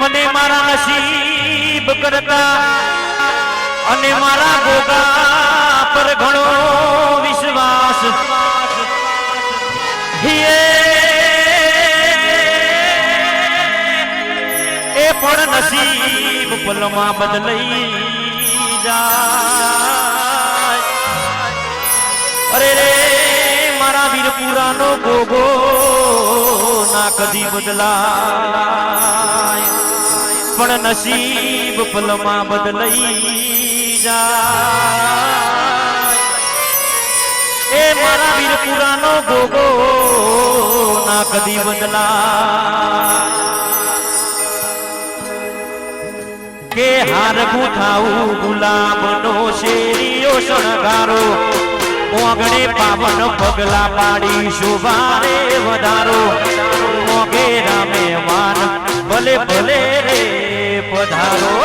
મને મારા નસીબ કરતા અને મારા ગોગા પર ઘણો વિશ્વાસ એ પણ નસીબ પલમાં બદલાઈ જાય. અરે રે મારા વીરપુરાનો ગોગો ના કદી બદલાય પણ નસીબ પલમાં બદલાઈ જાય. એ મારા વીરપુરાનો ગોગો ના કદી બદલાય. કે હાર ગુથાવું ગુલાબનો શેરીઓ શણગારો મોગણે પાવન પગલા પાડી શોભારે વધારો મોગે રામે માન ભલે ભલે રે પધારો.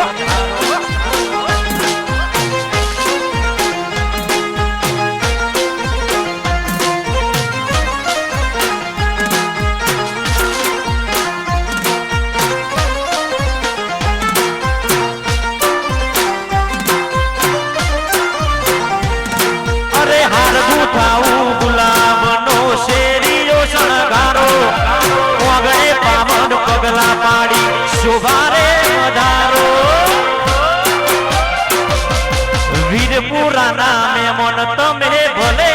ગુલાબનો શેરીઓ શણગારો મોગણે પાવન પગલા પાડી શોભારે વધારો. વીરપુરાના મહેમાન તમે ભલે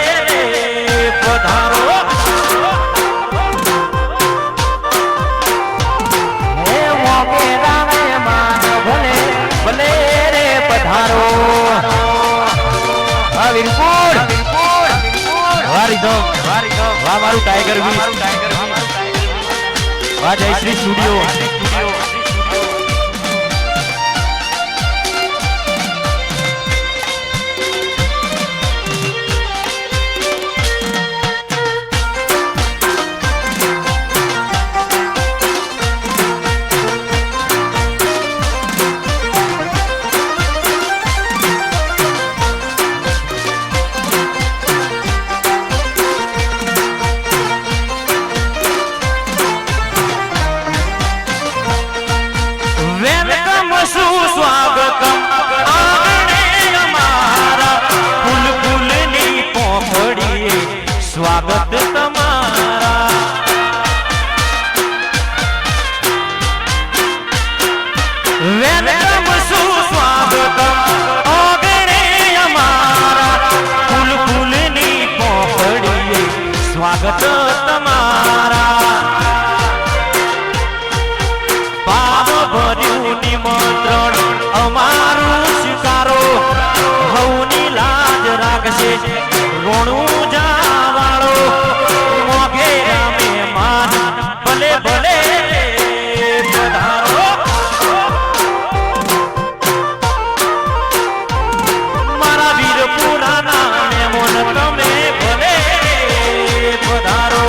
પધારો. હે મોગેરા મહેમાન ભલે ભલે રે પધારો. હા વીરપુર વાહ મારું ટાઈગર વીર વાહ જયશ્રી સ્ટુડિયો. સ્વાગત તમારા વેલકમ સુસ્વાગતમ ઓગણે અમારા ફૂલ ફૂલની પોખડીએ સ્વાગત તમારા. પાવ ભર્યું નિમંત્રણ અમારું સ્વીકારો હવની લાજ રાખશે રોણું ભલે પધારો. મારા વીરપુરાના મહેમાન તમે ભલે પધારો.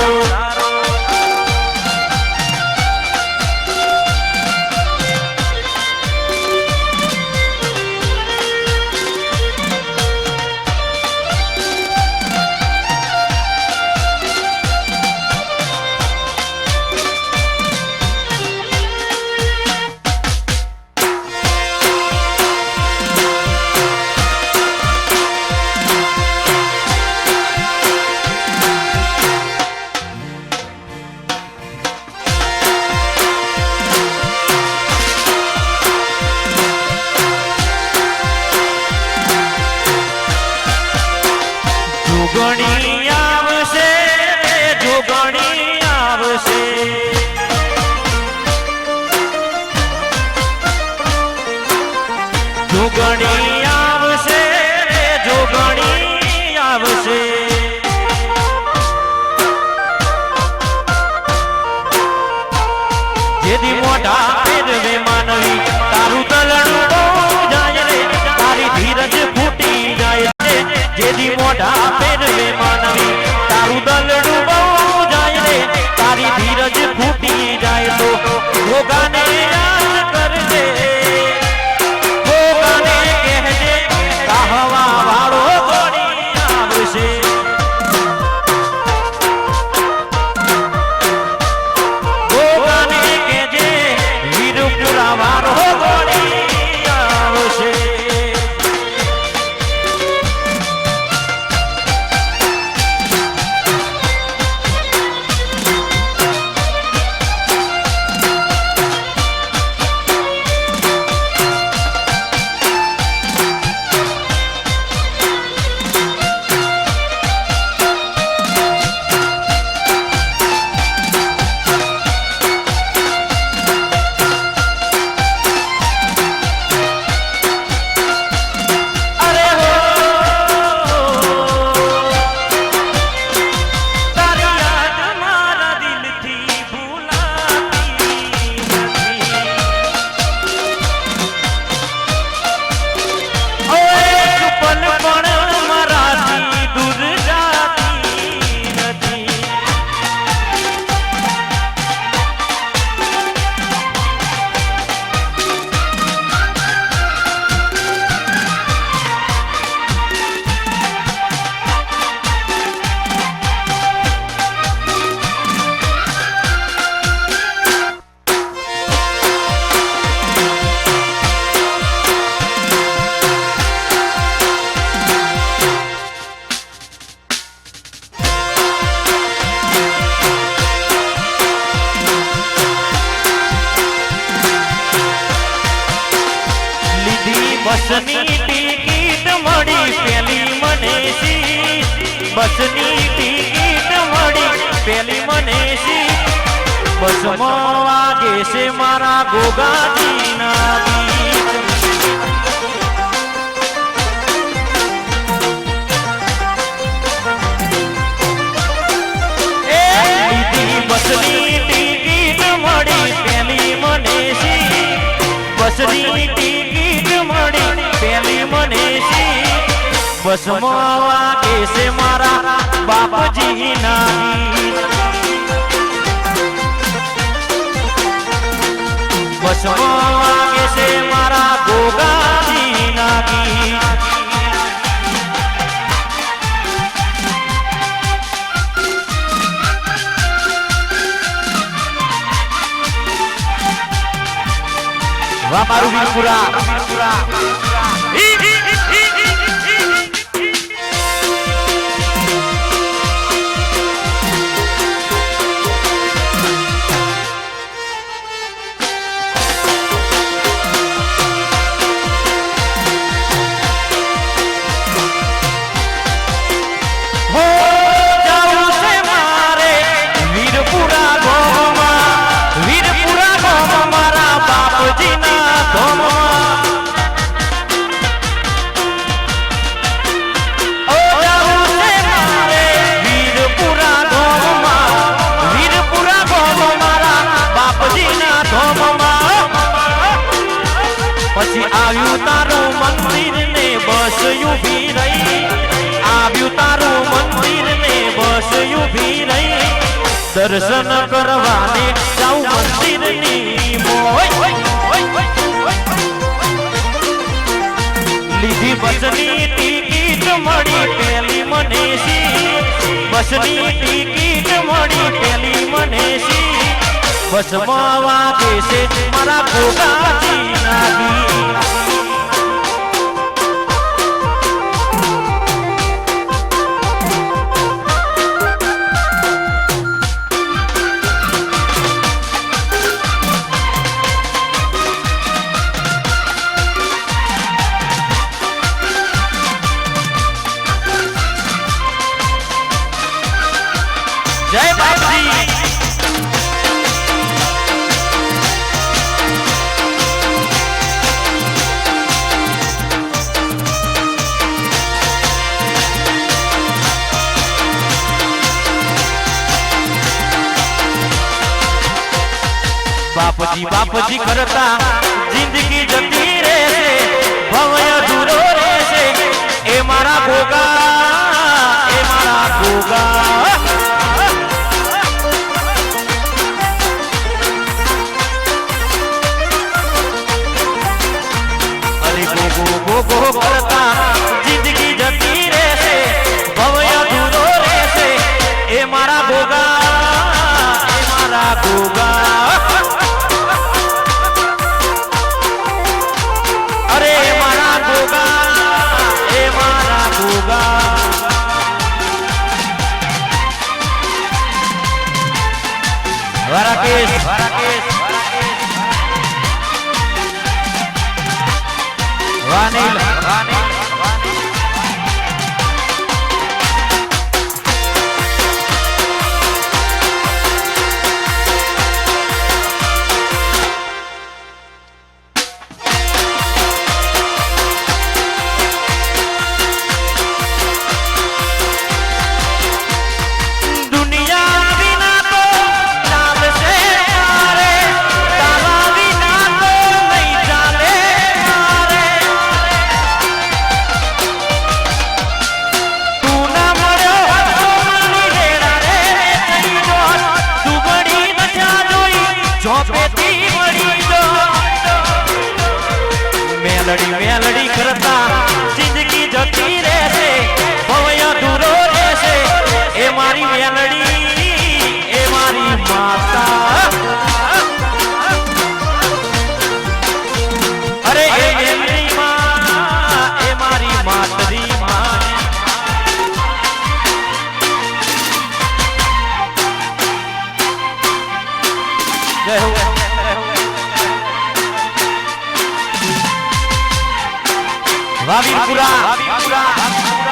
જોગણી આવશે જોગણી આવશે જોગણી આવશે જોગણી આવશે. જેથી મોઢા ફેરવે માનવી તારું તલડું બહુ જાય રે તારી ધીરજ ફૂટી જાય છે. જેથી મોઢા ફેરવે માનવી તારું દલડું બહુ જાય રે તારી ધીરજ ફૂટી જાય તો ભોગાને યાદ કરજે ભોગાને કહેજે બસની ટિકિટ મળી પેલી મને સીટ બસની ટિકિટ મળી પેલી મને સીટ બસમાં વાગે છે મારા ગોગાજીના ગીત બસની ટિકિટ મળી પેલી મને સીટ બસની ટિકિટ મળી પેલી મને સીટ બસમાં વાગે છે મારા બાપજીના ગીત બસમાં વાગે છે મારા ગોગાજીના ગીત વાહ મારું વીરપુરા પછી આવ્યું તારું મંદિર ને બસ ઊભી રહી આવ્યું તારું મંદિર ને બસ ઊભી રહી દર્શન કરવાને જાઉં મંદિરની મોય લીધી બસની ટિકિટ મળી પેલી મને સીટ બસની ટિકિટ મળી પેલી મને સીટ બસમાં વાગે છે મારા ગોગાજીના ગીત જય બાપજી બાપજી બાપજી કરતા જિંદગી જતી રહેશે ભવય અધૂરો રહેશે એ મારા ગોગા એ મારા ગોગા અરે ગોગો ગોગો કરતા જિંદગી જતી રહેશે ભવય અધૂરો રહેશે એ મારા ગોગા એ મારા ગોગા Rakesh Vanil વાવીરપુરા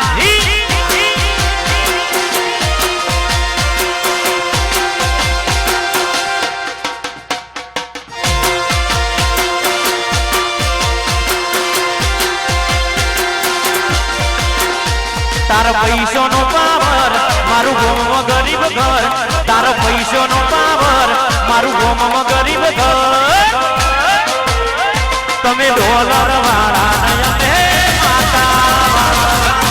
તારો પૈસો નો પાવર મારું ગોમમાં ગરીબ ઘર તારો પૈસો નો પાવર મારું ગોમમાં ગરીબ ઘર તમે ડોલર વાળા નયને માતા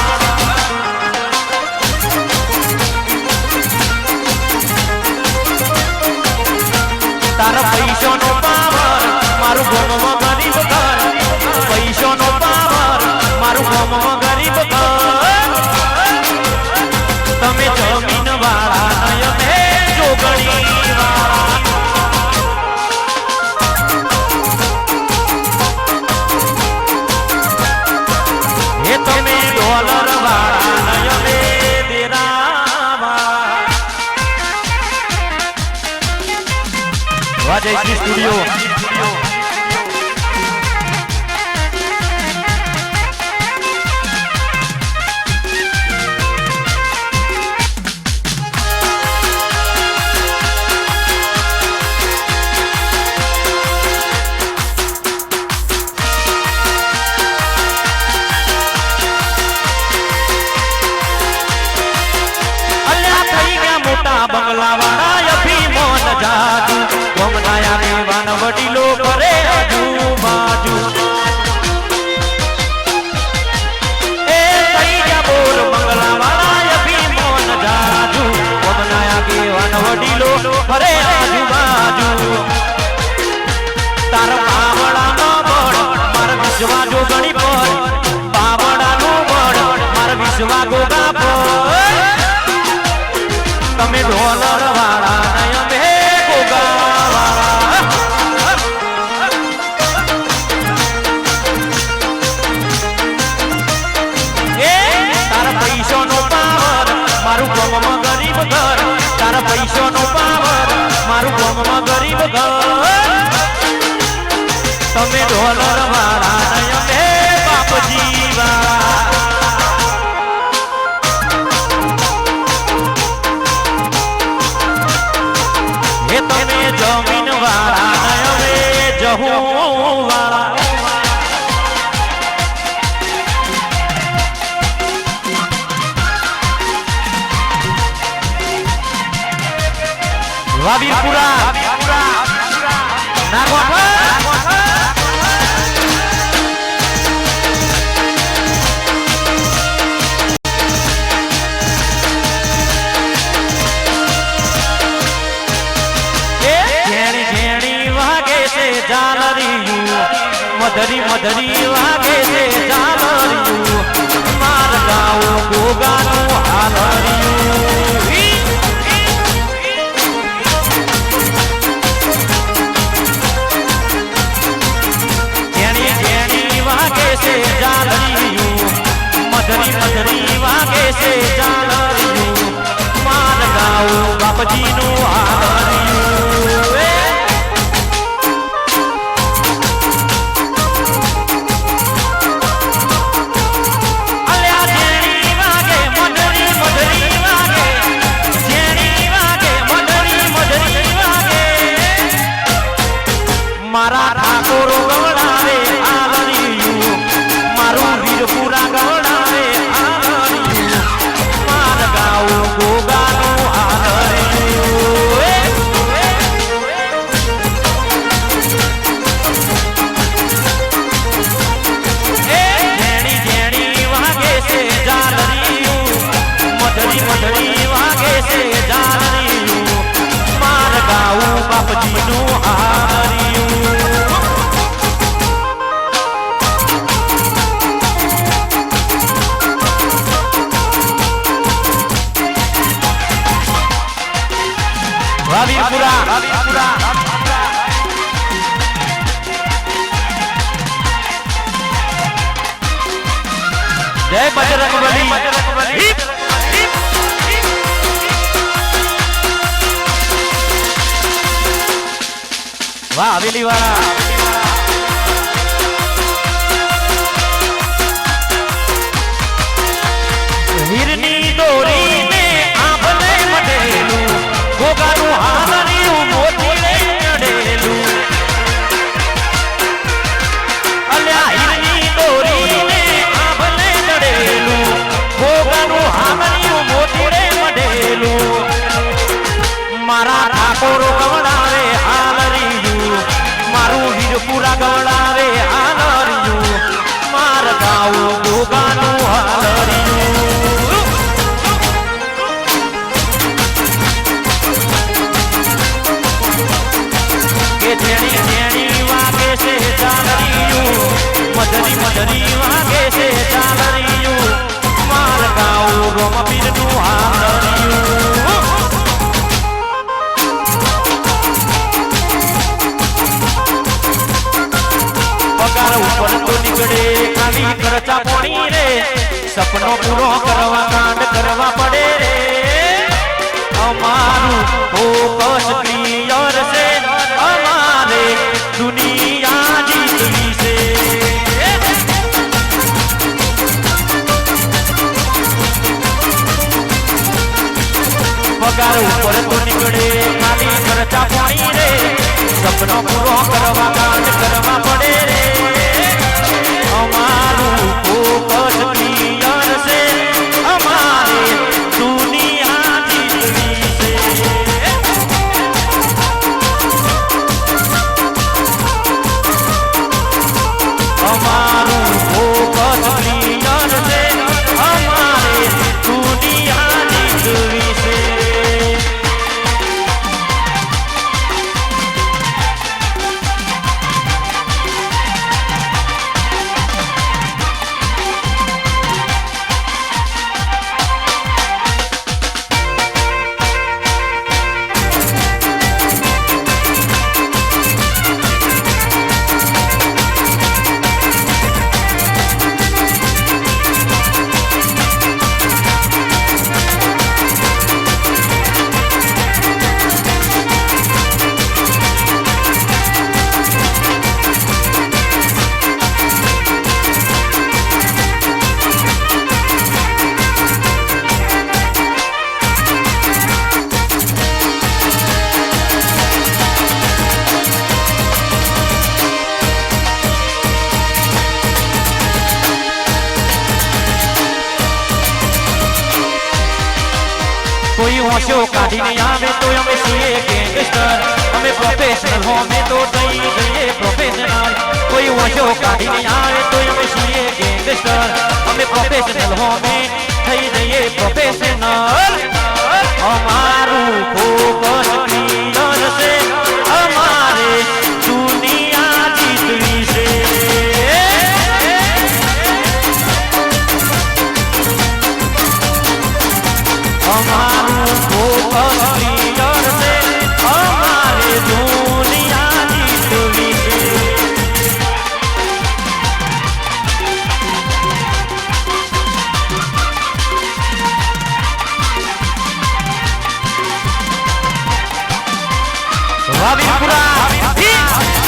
તારો પૈસો નો પાવર મારું ગોમમાં ગરીબ ઘર પૈસો નો પાવર મારું ગોમમાં ગરીબ ઘર તમે જમીન વાળા નયને જોગણી વાળા હે તમે ડોલર વાળા નયને દેરાવા વાજયશ્રી સ્ટુડિયો બંગલા વાળા અભિમાન જાજુ ગમનાયા ને વાન વડીલો કરે આજુબાજુ એ થઈ ગયા બોર બંગલા વાળા અભિમાન જાજુ ગમનાયા કે વાન વડીલો કરે આજુબાજુ તાર પાવડા નો બળ માર વિશ્વા જો ગણી પર પાવડા નો બળ માર વિશ્વા ગોગા પર તમે ડોલર વાળા નયમે ગોગા વાળા એ તારા પૈસો નો પાવર મારું ગોમમાં ગરીબ ઘર તારા પૈસો નો પાવર મારું ગોમમાં ગરીબ ઘર તમે ડોલર વાળા નયમે બાપજી વાળા તમે જમીન વાળા નયમે જહું વાળા વાવીરપુરા નાગવા મધરી મધરી વાગે છે ચાલરિયું માર ગાઓ ગોગાનું હાલરિયું જેણી જેણી વાગે છે ચાલરિયું મધરી મધરી વાગે છે ચાલરિયું માર ગાઓ બાપજીનું હાલરિયું મારા ઠાકોરો ગવડાવે આલરિયું મારું વીરપુરા ગવડાવે આલરિયું માર ગાઉ ગોગાનું આલરિયું એ જેણી જેણી વાગે છે જાલરિયું મધરી મધરી વાગે છે જાલરિયું માર ગાઉ બાપજીનું આલરિયું વાવીરપુરા જય બજરંગબલી વાહ હવેલી વાળા મારા ઠાકોરો ગવડાવે હાલરિયું મારું વીરપુરા ગવડાવે હાલરિયું માર ગાવું ગોગાનું હાલરિયું કે જેણી જેણી વાગે છે ચાલરિયું મધરી મધરી વાગે છે ચાલરિયું માર ગાવું રોમપીરનું હાલરિયું પગાર ઉપર તો નીકળે ખાલી ખર્ચા પોણી રે સપનો પૂરો કરવા કાંડ કરવા પડે રે અમારું ફોકસ ક્લિયર છે અમારે દુનિયા જીતવી છે પગાર ઉપર તો નીકળે ખાલી ખર્ચા પોણી રે સપનો પૂરો કરવા કાંડ કરવા પડે રે અમારું ફોકસ ક્લિયર છે અમારે દુનિયા જીતવી છે અમારું ફોકસ ક્લિયર છે અમારે દુનિયા જીતવી છે કોઈ હોશો કાઢીને આવે તો અમે છીએ ગેંગસ્ટર અમે પ્રોફેશનલ હો અમે તો થઈ જઈએ પ્રોફેશનલ કોઈ હોશો કાઢીને આવે તો અમે છીએ ગેંગસ્ટર અમે પ્રોફેશનલ હો અમે થઈ જઈએ પ્રોફેશનલ અમારું ફોકસ ક્લિયર છે અમારે દુનિયા જીતવી છે અમારું ફોકસ ક્લિયર છે અમારે દુનિયા જીતવી છે વાવીપુરા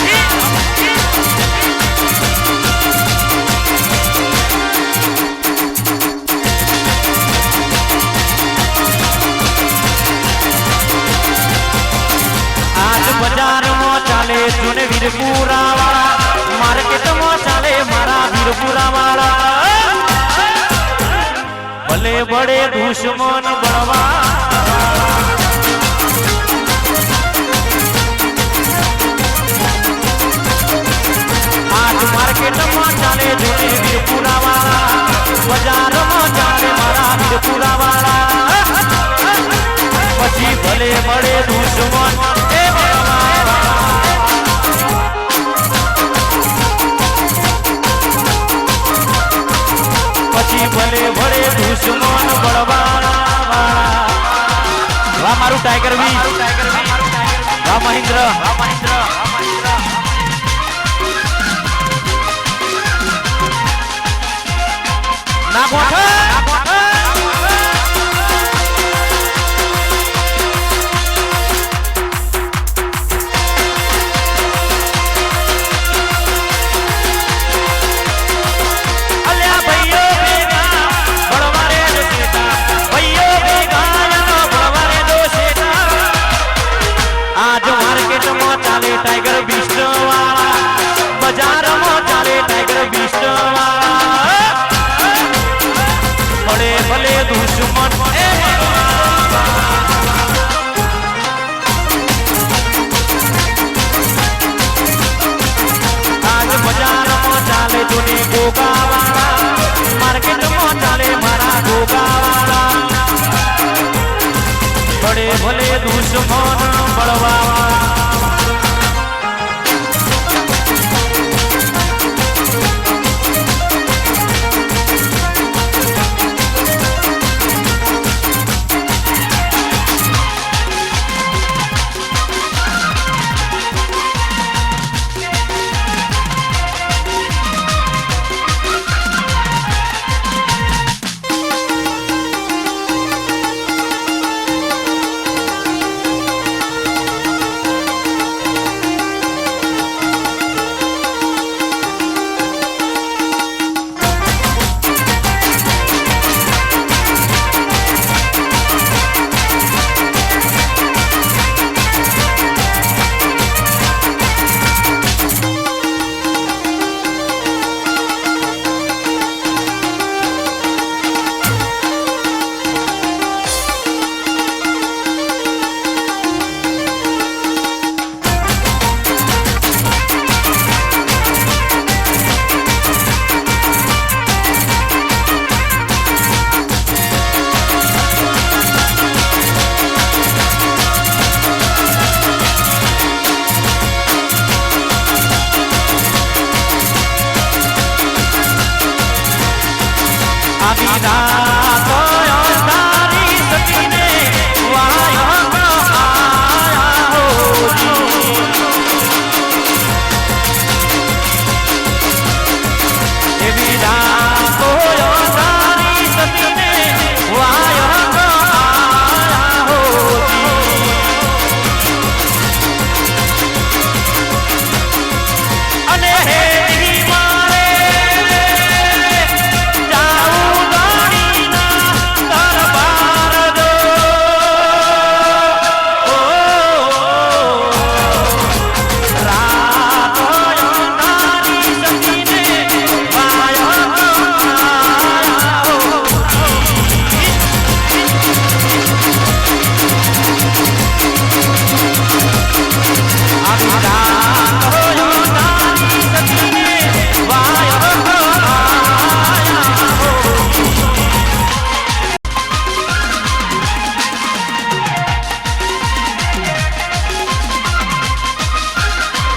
બજારમાં ચાલે જોને વીરપુરા વાળા માર્કેટમાં ચાલે મારા વીરપુરા વાળા ભલે બડે દુશ્મન બળવા આજ માર્કેટમાં ચાલે જોને વીરપુરા વાળા બજારમાં ચાલે મારા વીરપુરા વાળા પછી ભલે બડે દુશ્મન પછી ભલે ભલે દુશ્મન બળવાળા વાહ મારું ટાઈગર વી વાહ મહેન્દ્ર ના ગોઠા ચાલે ટાઈગર દુશ્મન બળવા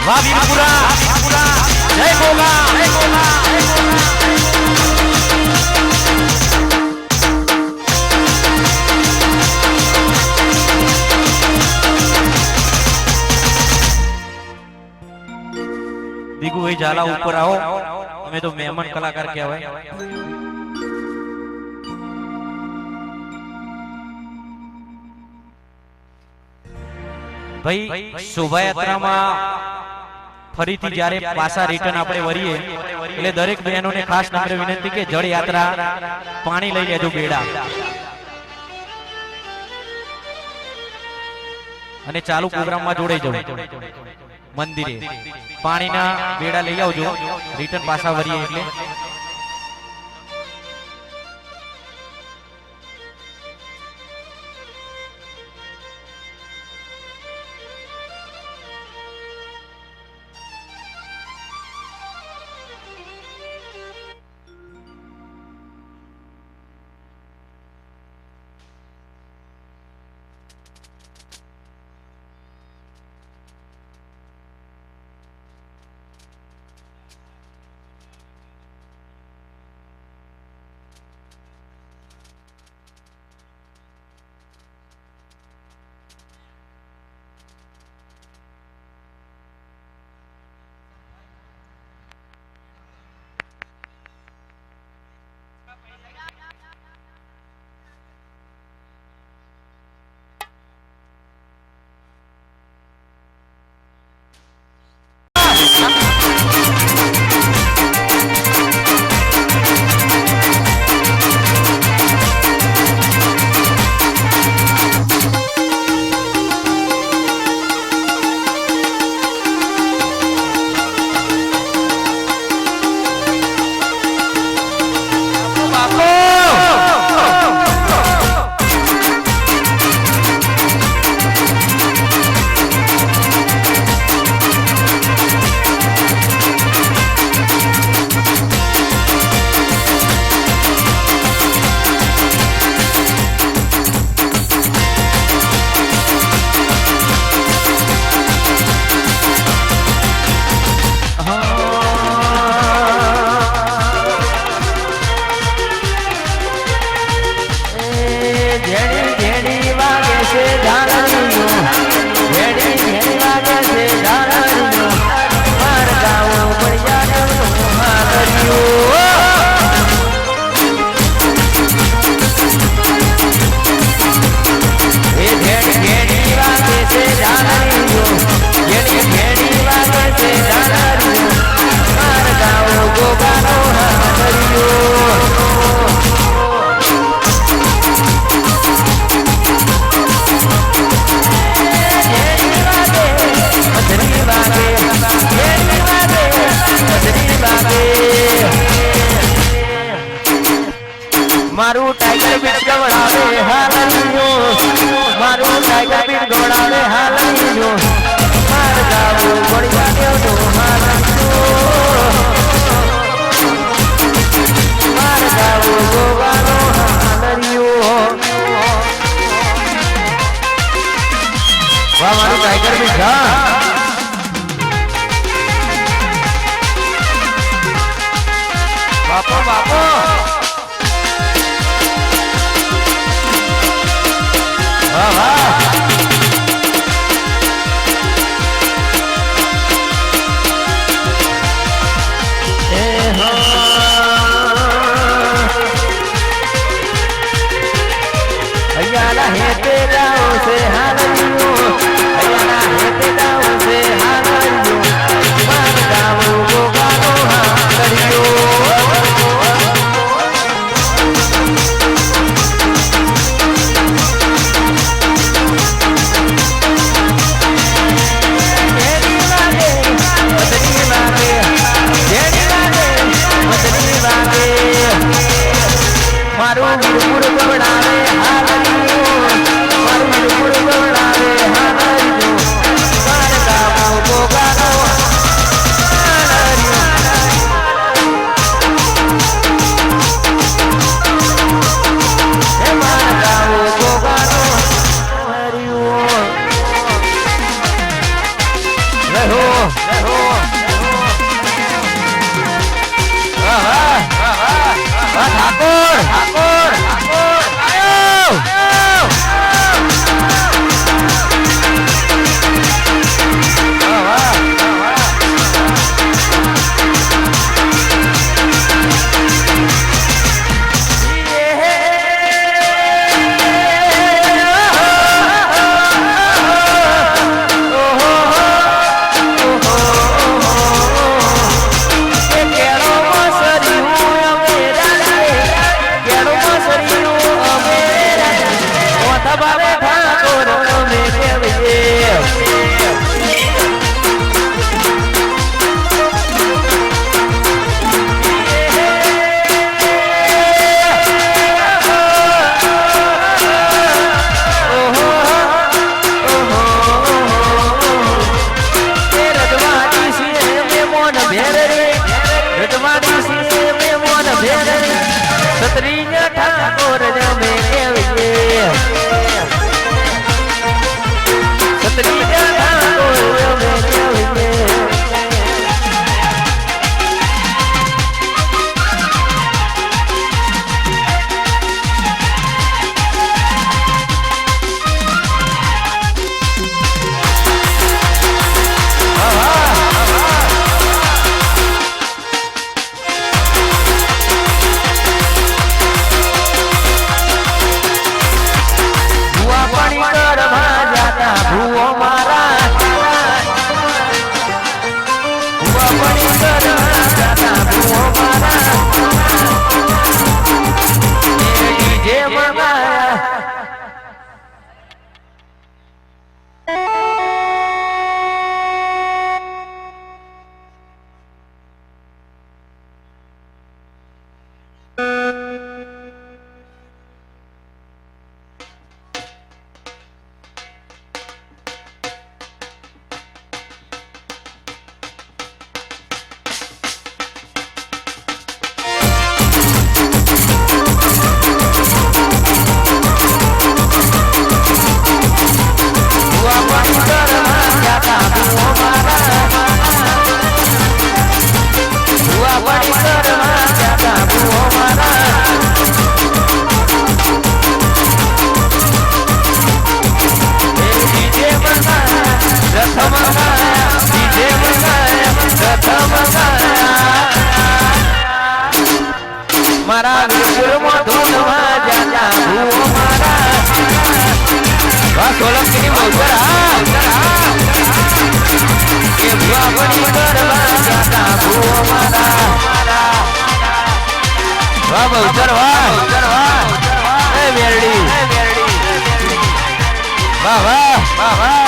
વાહ ભીમપુરા જય ગોગા જય ગોગા દીગુ ભાઈ ઝાલા ઉપર આવો અમે તો મહેમાન કલાકાર કહેવાય ભાઈ શોભાયાત્રામાં ફરીથી જ્યારે પાછા રિટર્ન આપણે વરીએ એટલે દરેક બહેનોને ખાસ નમ્ર વિનંતી કે જળ યાત્રા પાણી લઈ લેજો બેડા અને ચાલુ પ્રોગ્રામમાં જોડાઈ જવું મંદિરે પાણીના બેડા લઈ આવજો રિટર્ન પાછા વરીએ એટલે મારું ટાઈગર બીટ ગવડાવે હાલણીઓ મારું ટાઈગર બીટ ગવડાવે હાલણીઓ માર ગાવું ગોળિયા દેવનો હાલણીઓ માર ગાવું ગોવાનો હાલણીઓ વાહ મારું ટાઈગર બીટ હા બાપો બાપો વાહ વાહ એ હો અયાલા હે તેરાઓ સે હાલરીઓ અયાલા હે તેરાઓ સે હાલરીઓ માર ગાવો ગોગાનો હાલરીઓ મારું વીરપુર ગવડાવે હાલરીઓ મારું વીરપુર ગવડાવે હાલરીઓ માર ગાવો ગોગાનો હાલરીઓ હે માર ગાવો ગોગાનો હાલરીઓ રહો રહો વાહ વાહ વાહ ઠાકોર ઠાકોર ઠાકોર આયો ઠાકોર જમે કેવીએ સત્રી ઠાકોર જમે કેવીએ મારા વીરપુરમાં ધૂનમાં જાતા ભૂવો મારા વાહ સોલંકીની મોજર કે ભૂવાની કરવા જાતા ભૂવો મારા વાહ બહુચર વાહ એ મેરડી વાહ વાહ વાહ વાહ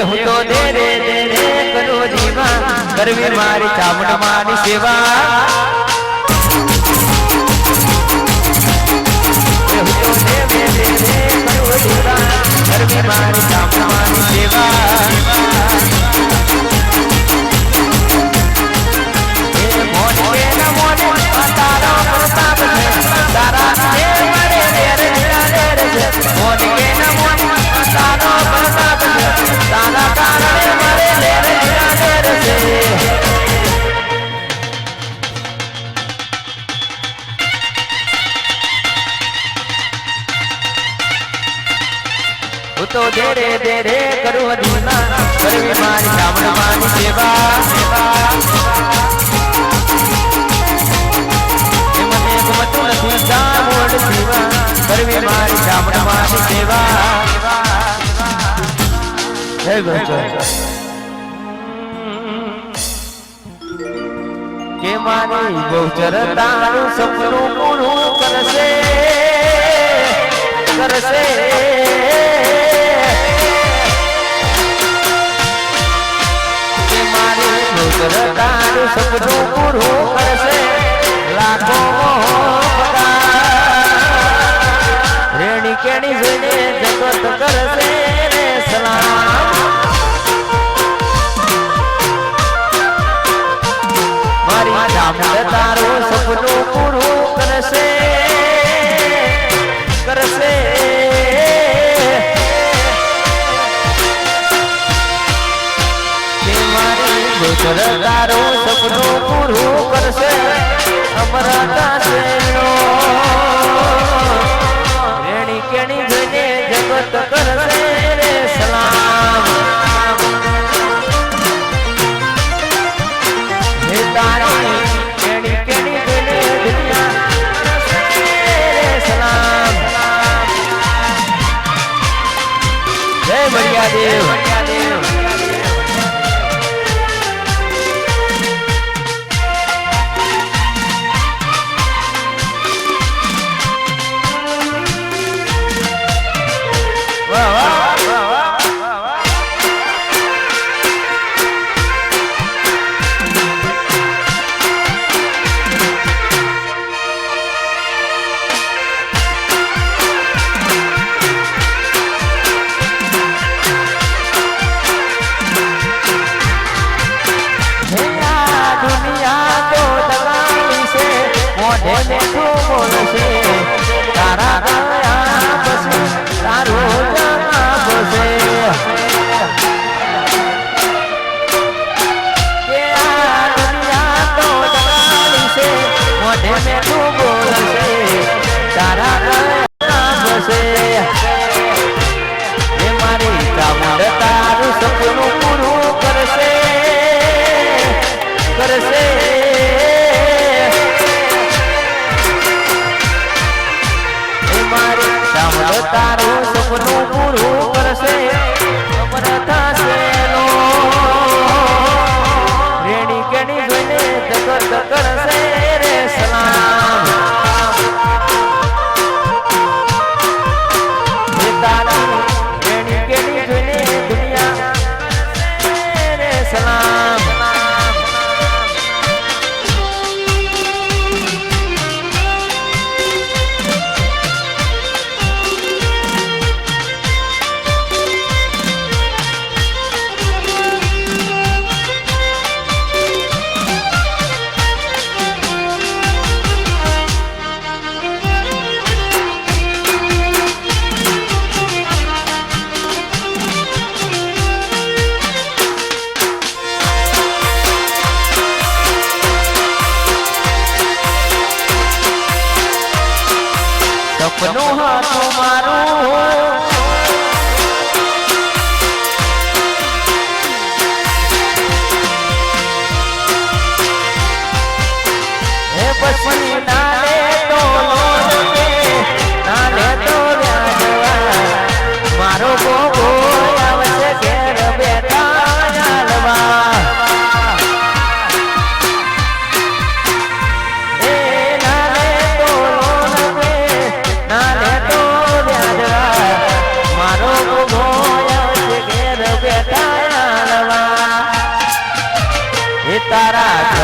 હું તો દે રે કરું જીવા કરવી મારી ચામડ માની સેવા હું તો દે કરું જીવા કરવી મારી ચામડ માની સેવા તો દે રે કરું દીના કરવી મારી ચામડ માની સેવા મને ગમતું નથી ચામડ સેવા કરવી મારી ચામડ માની સેવા જય ગોચર કે મારી ગોચર તારું સપનું પૂરું કરશે તારું સપનું પૂરું કરશે લાખો રેણી કેણી જોઈને જગત કરશે રે સલામ મારી ચામડ તારું સપનું પૂરું કરશે તારું સપનું પૂરું કરશે અમરતા શેરો રેણી કેણી જોઈને જગત કરશે રે સલામ હે તારી કેણી કેણી જોઈને દુનિયા કરશે રે સલામ જય બળિયા દેવ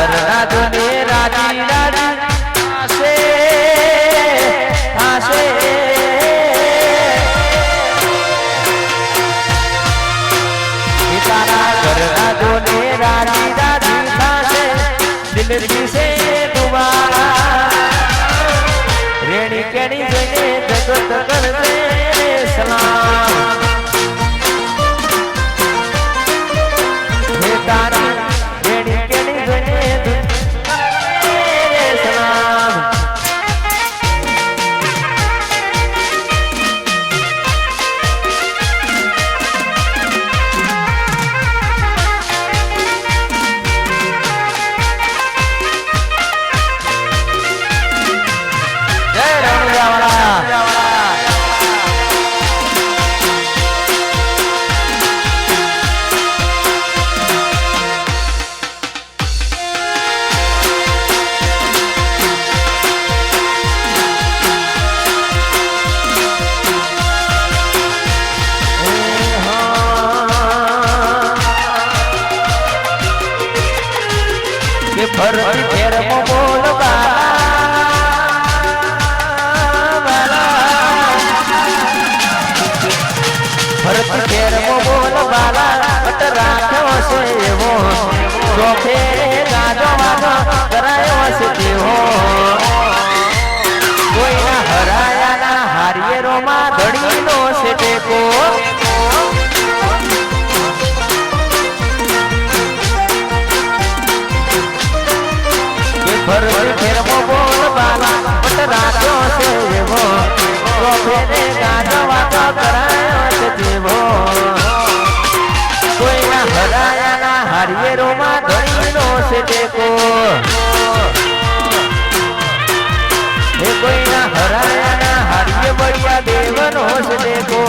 ઘરના જોને રાજી રાજી આશે તારા ઘરના જોને રાજી રાજી થાશે દિલથી સે દુબારા રેણી કેણી જોઈને જગત કરશે સલામ હે તારી રેણી કેણી જોઈને સલામ ફરતી ફેરમાં બોલ ફરતી ફેરમાં બોલ બાલા પટ રાખ્યો છે એવો ચોખે ગાજો વાગો કરાયો છે તેવો કોઈના હરાયાના હારિયેરોમાં ધડીનો છે ટેકો ફરતી ફેરમાં બોલ બાલા પટ રાખ્યો છે એવો ચોખે ગાજો વાગો કરાયો છે તેવો કોઈના હરાયાના હારિયેરોમાં ધણીનો છે ટેકો એ કોઈના હરાયાના હારિયે બળિયા દેવનો છે ટેકો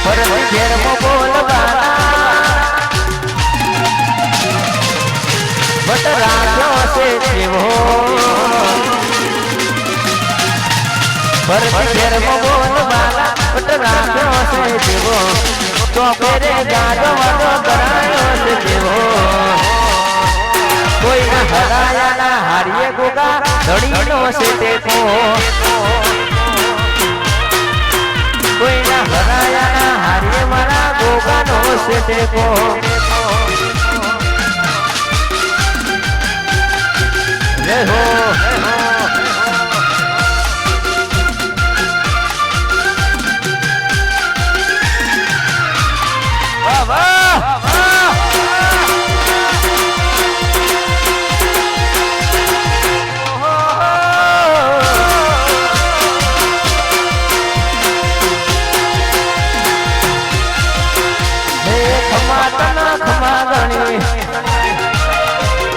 ફરતી ફેરમાં બોલ બાલા બટ રાખ્યો છે તેવો ફરતી ફેરમાં બોલ બાલા બટ રાખ્યો છે તેવો ચોપેરે ગાજો વાગો કરાયો છે તેવો કોઈના હરાયાના હારીએ ગોગા ધડીનો છે ટેકો કોઈના હરાયાના હારીએ મારા ગોગાનો છે ટેકો જય હો વાહ વાહ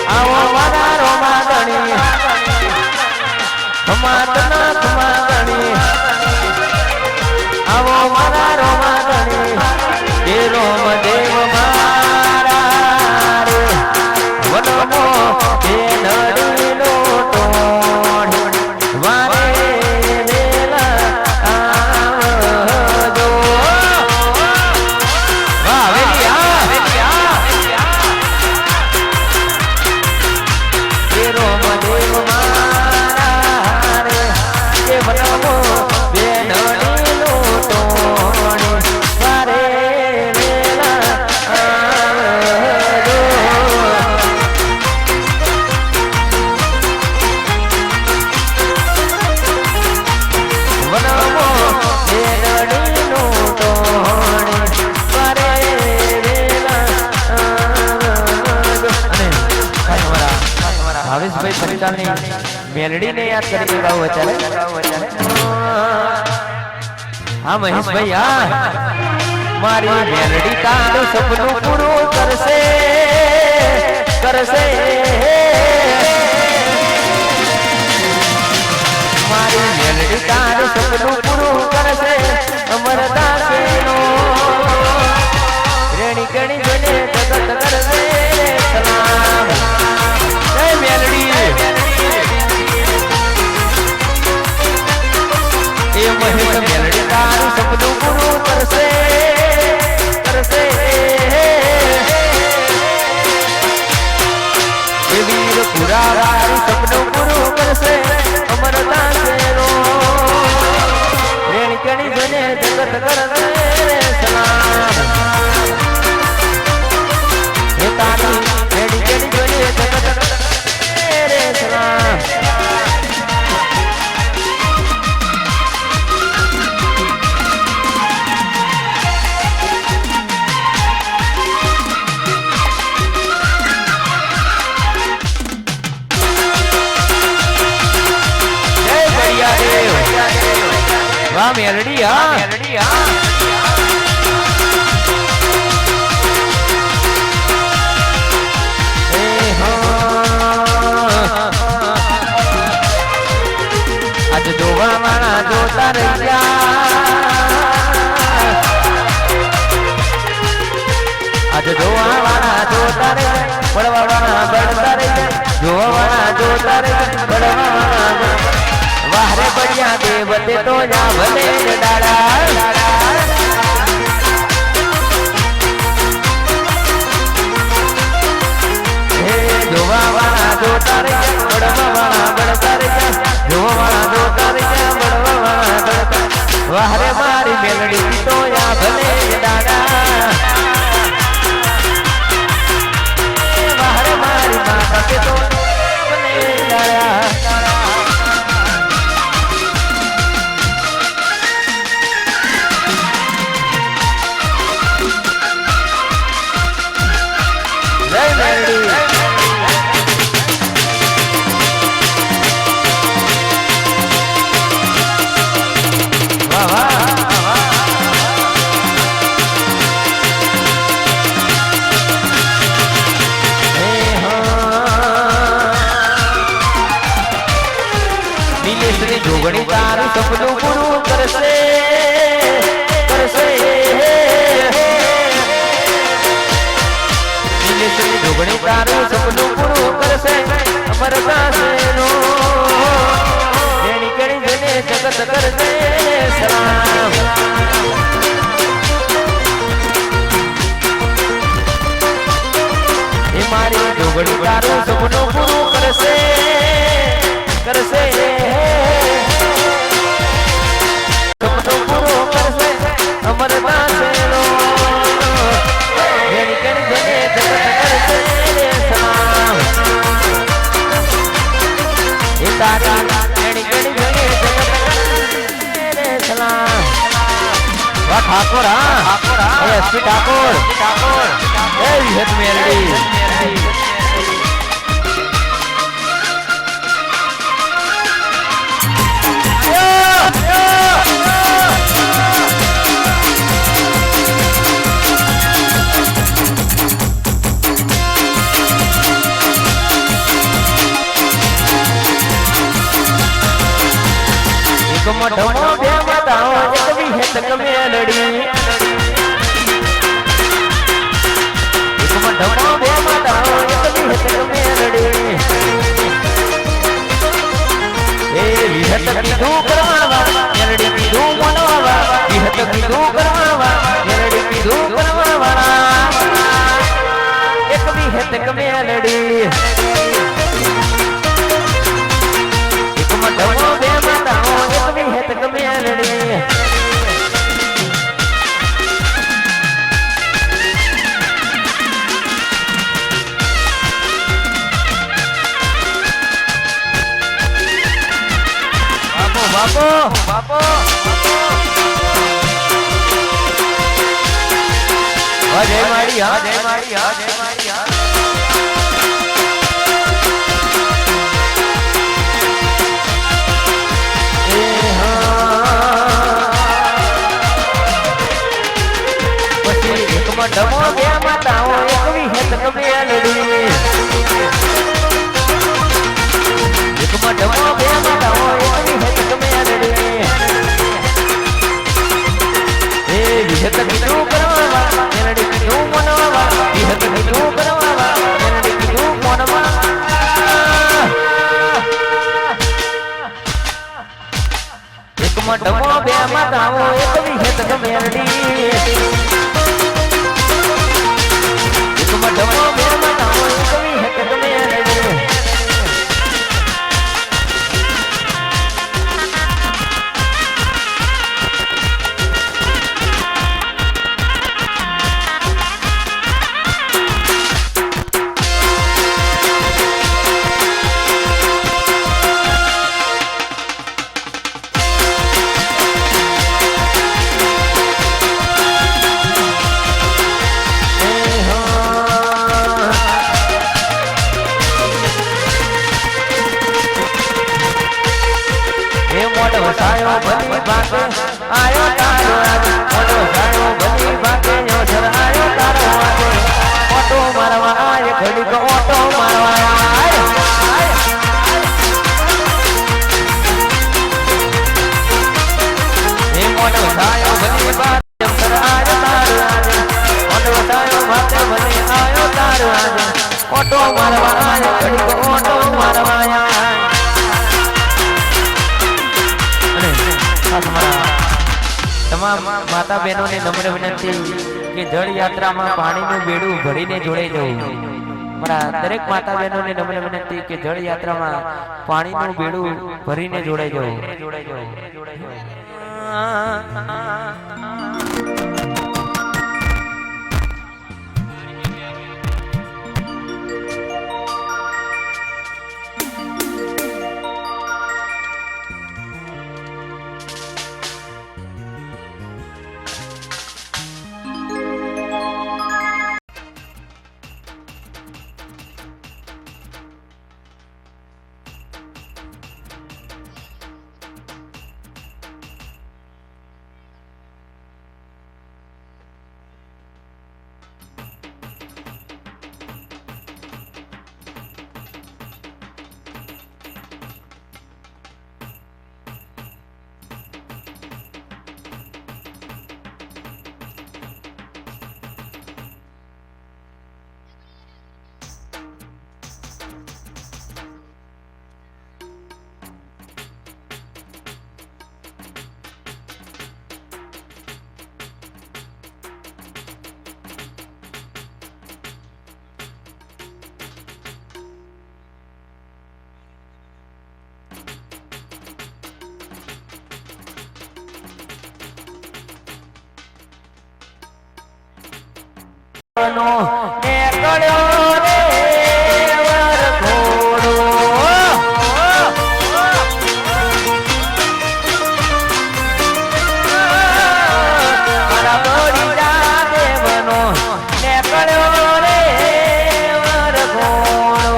આવો મારા રોમા ગણી ખમાતના ખમા ગણી આવો મારા રોમા ગણી એ રોમ દેવ મારા રે વનમો એ નડીનો ટોણ વારે વેલા આવજો વાહ વેલિયા ભાવેશભાઈ પંચાલની મેલડીને યાદ કરી ગાવ અત્યારે હા મહેશભાઈ હા મારી મેલડી તારું સપનું પૂરું કરશે કરશે મારી મેલડી તારું સપનું પૂરું કરશે અમરદાસનો રેણી કણી જોને જગત કરશે સલામ જય મેલડી એ મહેશ મેલડી તારું સપનું પૂરું કરશે કરશે એ વીર પુરા વાળું સપનું પૂરું કરશે અમરદાસનો રેણી કણી જોને જગત કરશે સલામ એ તારી રેણી કણી જોને જગત કરશે સલામ વાહ મેલડી હા મેલડી હા આજ જોવા વાળા જોતા રહ્યા આજ જોવા વાળા જોતા રહ્યા પડવા વાળા બળતા રહ્યા જોવા વાળા જોતા રહ્યા પડવા વાળા વાહરે પડ્યા દેવતે તો જા ભલે ડાળા હે જોવા વાળા જોતા રહ્યા પડવા વાળા બળતા રહ્યા જોવા વાળા જોતા રહ્યા પડવા વાળા બળતા વાહરે મારી મેલડી તો જા ભલે ડાળા વાહરે મારી માતા કે તો ભલે ડાળા જોગણી તારું સપનું પૂરું કરશે કરશે જોગણી તારું સપનું પૂરું કરશે અમરદાસનો રેણી કણી જોને જગત કરશે સલામ એ મારી જોગણી તારું સપનું પૂરું કરશે કરશે સપનું પૂરું કરશે અમરદાસનો રેણી કણી જોને જગત કરશે સલામ એ તારા રેણી કણી જોને જગત કરશે સલામ વાહ ઠાકોર હા ઠાકોર હા એસપી ઠાકોર ઠાકોર એ વિહત મેલડી મઢમો બે માતાઓ એક વિહત મેલડી એક મઢમો બે માતાઓ એક વિહત મેલડી એ વિહત કીધું કરવાવા મેલડી કીધું મનવાવા વિહત કીધું કરવાવા મેલડી કીધું કરવાવાળા એક વિહત મેલડી એક મઢમો બે માતાઓ વિહત મેલડી બાપો બાપો જય માડી હા જય માડી હા જય માડી હા મઢમો બે માતાઓ એક વિહેત કમેલડી એક મઢમો બે માતાઓ એક વિહેત કમેલડી એ વિહેત કીધું કરવા મેલડી કીધું મનવા વિહેત કીધું કરવા મેલડી કીધું મનવા એક મઢમો બે માતાઓ એક વિહેત કમેલડી મઢમો બે માતાઓ એક વિહેત કમેલડી વસાયો ભલી ભાગે આયો તારો આજે મોટો વસાયો ભલી ભાગે યોધર આયો તારો આજે ઓટો મારવા આય ઘડીક ઓટો મારવા આય એ મોટો વસાયો ભલી ભાગે યોધર આયો તારો આજે મોટો વસાયો ભાગે ભલી આયો તારો આજે ઓટો મારવા આય ઘડીક ઓટો મારવા આય તમામ માતા બહેનોને નમ્ર વિનંતી કે જળ યાત્રામાં પાણીનું બેડું ભરીને જોડે જવું મારા દરેક માતા બહેનોને નમ્ર વિનંતી કે જળ યાત્રામાં પાણીનું બેડું ભરીને જોડે જવું નો નીકળ્યો રે વરઘોડો મારા બળીરા દેવનો નીકળ્યો રે વરઘોડો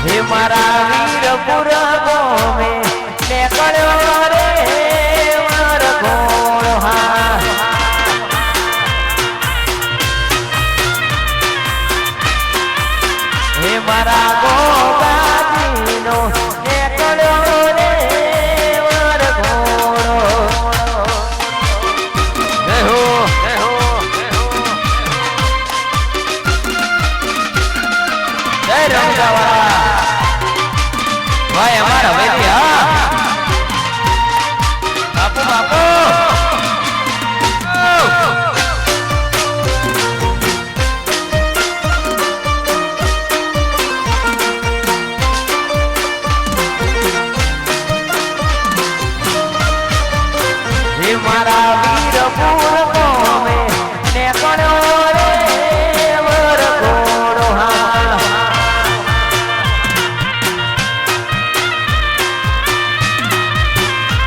હે મારા વીરપુર ગોમે નીકળ્યો રે વરઘોડો હે મારા ગોગાજીનો નીકળ્યો રે વરઘોડો જય હો જય હો જય રંગાવાળા ભાઈ અમારા ભાઈ હા બાપુ બાપુ હે મારા વીરપુર ગોમે નીકળ્યો રે વરઘોડો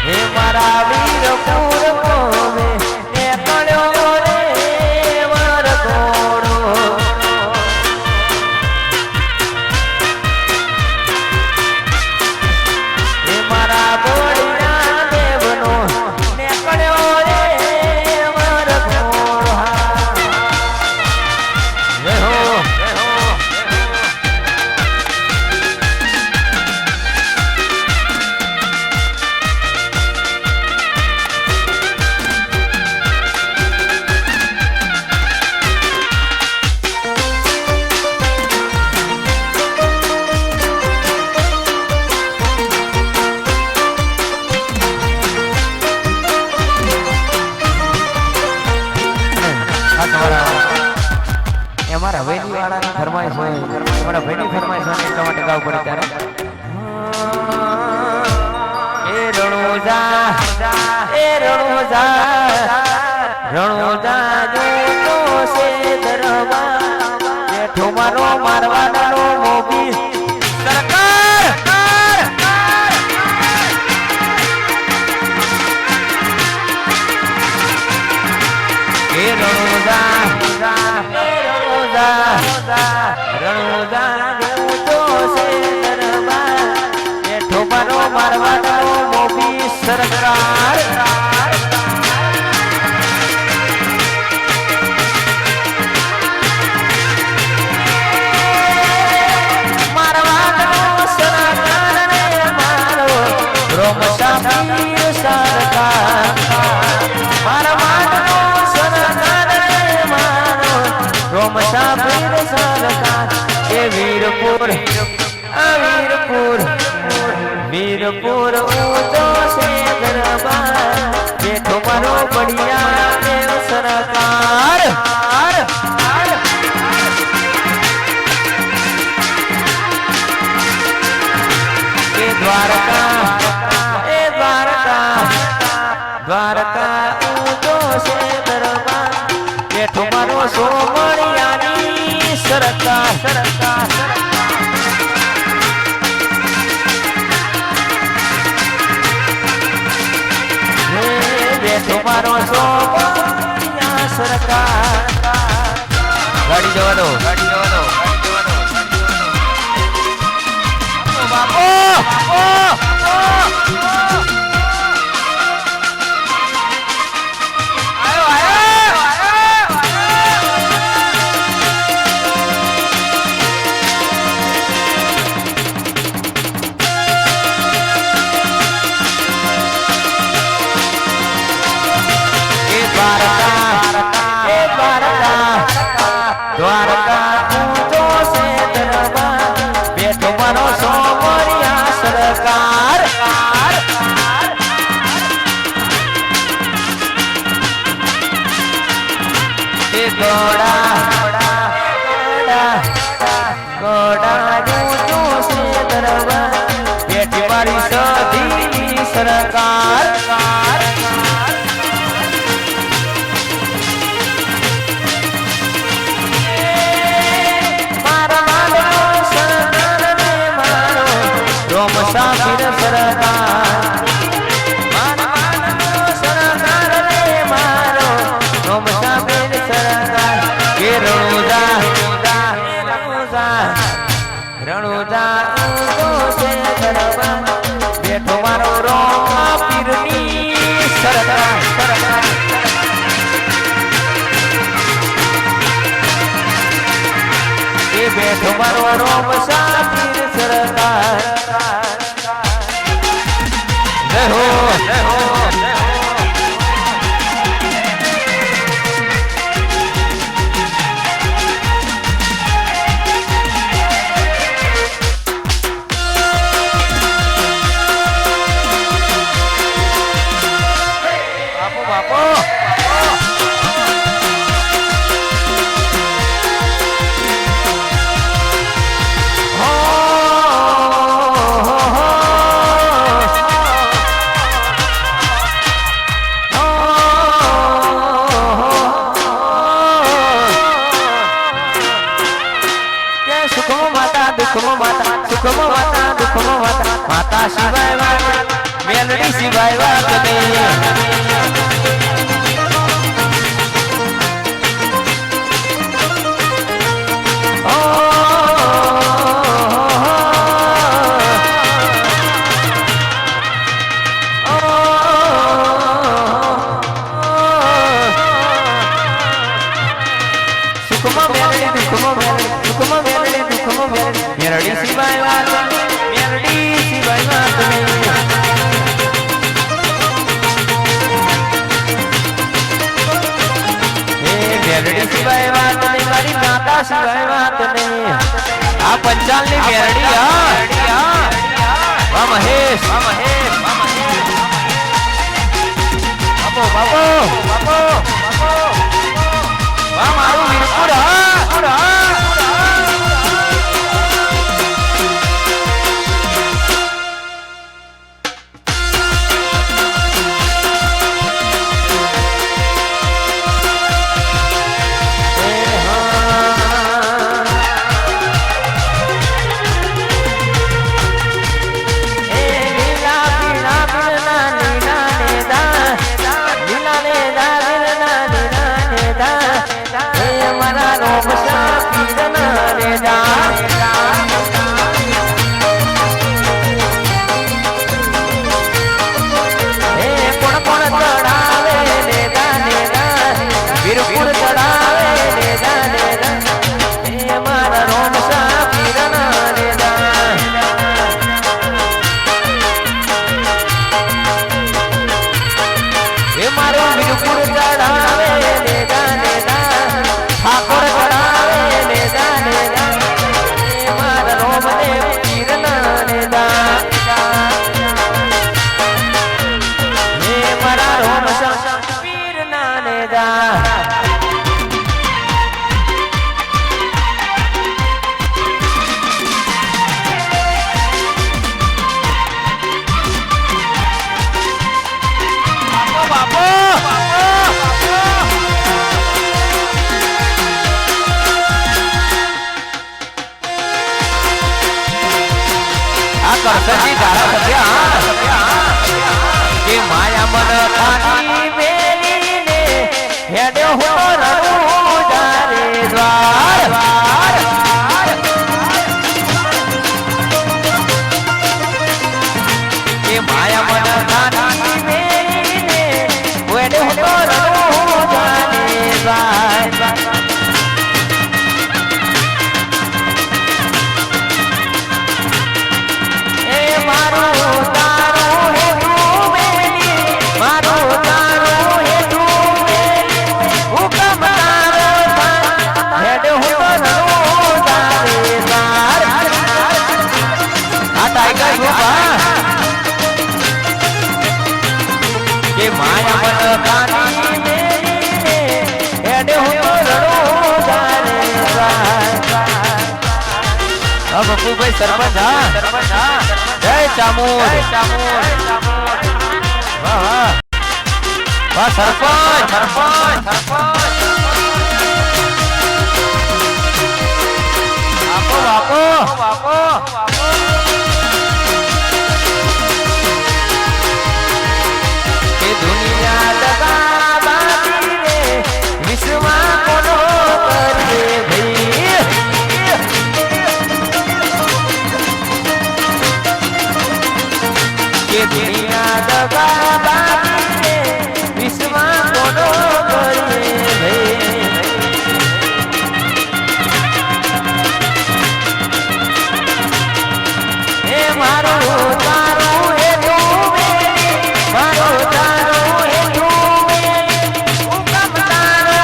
હે મારા વીરપુર ગોમે નીકળ્યો રે વરઘોડો હે મારા બોળિયા અમારા હવેલી વાળાની ફરમાઈશ હોય અમારા ભાઈની ફરમાઈશ હોય એટલા માટે ગાવું પડે ત્યારે એ રણુજા જો તો સે દરબાર બેઠો મારો મારવાડાનો મોભી સરકાર એ રણુજા જો તો સે દરબાર બેઠો મારો મારવાડાનો મોભી સરકાર વીરપુર ઊંચો છે દરબાર બેઠો મારો બળિયા દેવ સરકાર એ દ્વારકા ઊંચો છે દરબાર બેઠો મારો સોમણિયાની સરકાર તમારો સોમણિયા સરકાર ગાડી જવા દો બાપો દ્વારકા ઊંચો છે દરબાર બેઠો મારો સોમણિયા સરકાર એ ગોડા ઊંચો છે દરબાર બેઠી મારી સધી સરકાર મુસાફિર સરકાર સરકાર રે મારો મુસાફિર સરકાર કે રણુજા ઊંચો છે દરબાર બેઠો મારો રોમા પીરની સરકાર એ બેઠો મારો રોમ સાફિર સરકાર જય હો બાપો માતા શિવાય મેલડી શિવાય વાત મેલડી શિવાય વાત મેલડી શિવાય વાત નહીં મારી માતા શિવાય વાત નહીં આ પંચાલની મેલડી વાહ મહેશ બાપો વાહ મારું વીરપુર હું તો રડું જારે દ્વાર એ માયા મન ખાની મેરીને વેડે હું તો રડું જારે દ્વાર એ મારું તારું હેઠું મેલી મારું તારું હેઠું મેલી હુકમ તારો હેડ હું તો રડું જારે દ્વાર આ ટાઈગર ગુફા કે માયા મન કાની મેરીને હેડ હું તો રડું જારે દ્વાર હા બપુભાઈ સરપંચ હા જય ચામુંડ વાહ વાહ વાહ સરપંચ આપો કે દુનિયા દગા બાજી રે વિશ્વમાં કોનો કરે ભઈ કે દુનિયા દગા બાજી રે વિશ્વમાં કોનો કરે ભઈ એ મારું તારું હેઠું મેલી મારું તારું હેઠું મેલી હુકમ તારો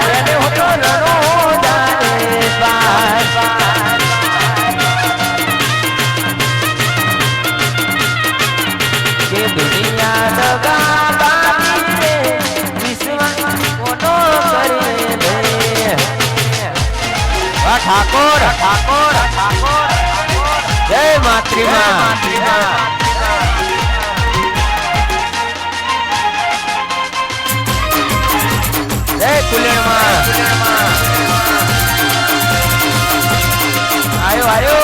એને હું તો રડું જારે દ્વાર કે દુનિયા દગા બાજી રે વિશ્વમાં કોનો કરે ભઈ ઠાકોર જય માતૃમા જય કુલેણમાં આયો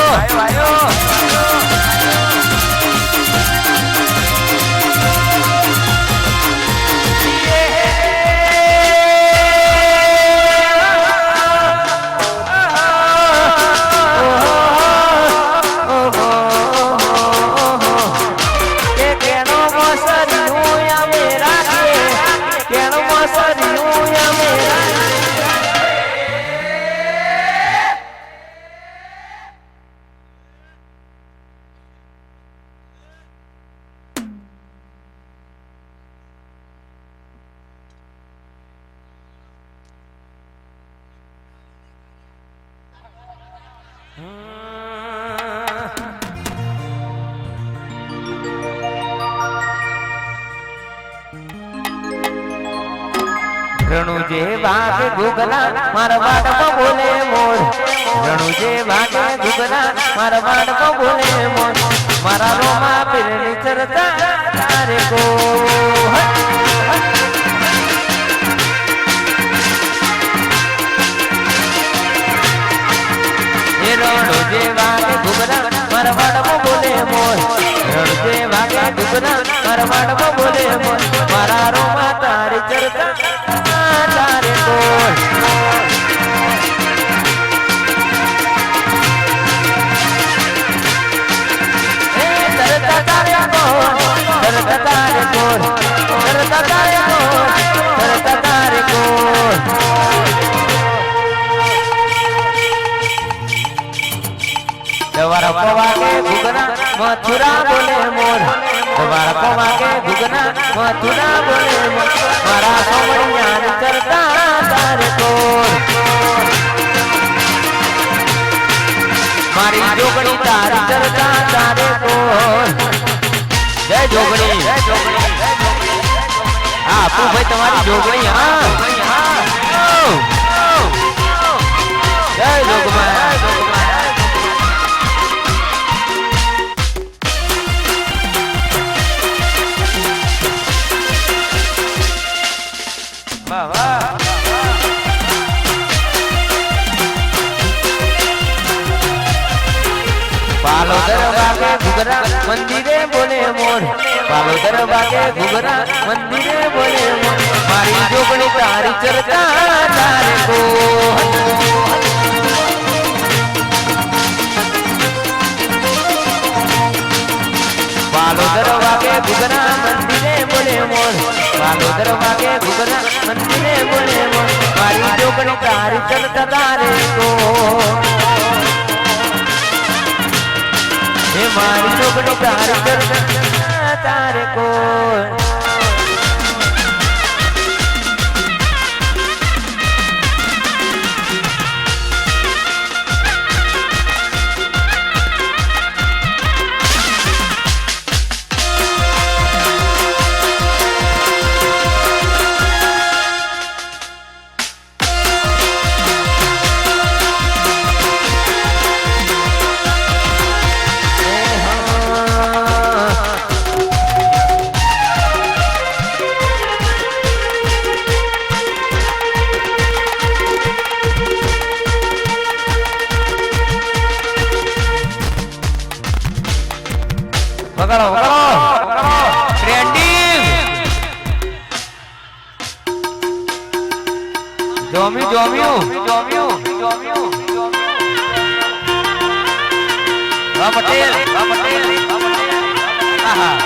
રણુજે વાગે ગુગલા મારા વાડમાં બોલે મોર રણુજે વાગે ગુગલા મારા વાડમાં બોલે મોર મારા રોમા પીરની ચરતા તારે કો એ રણુજે વાગે ગુગલા મારા વાડમાં બોલે મોર રણુજે વાગે ગુગલા મારા વાડમાં બોલે મોર મારા રોમા તારી ચરતા તારે કોલ એ તરતા તારે કોલ તરતા તારે કોલ તરતા તારે કોલ તરતા તારે કોલ દવારા પવાગે ગુગના મથુરા બોલે મોર દવારા પવાગે ગુગના મથુરા બોલે મોર મારા સોમણિયા કરતા તારે કોર મારી જોગણી તારી કરતા તારે કોર જય જોગણી હા આપુ ભાઈ તમારી જોગણી હા જય જોગમાં પાલો દરવાગે ઘુઘરા મંદિરે બોલે મોર પાલોદર વાગે ઘુઘરા મંદિરે બોલે મોર મારી જોગણી તારી ચરતા તારે કો પાલોદર વાગે ઘુઘરા મંદિરે બોલે મોર પાલોદર વાગે ઘુઘરા મંદિરે બોલે મોર મારી જોગણી તારી ચરતા તારે કો हे मारी जोगणी तारी चरता तारे को વગાડો વગાડો ટ્રેન્ડિંગ જોમ્યું જોમ્યું જોમ્યું જોમ્યું વા પટેલ આહા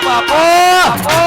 બાપો બાપો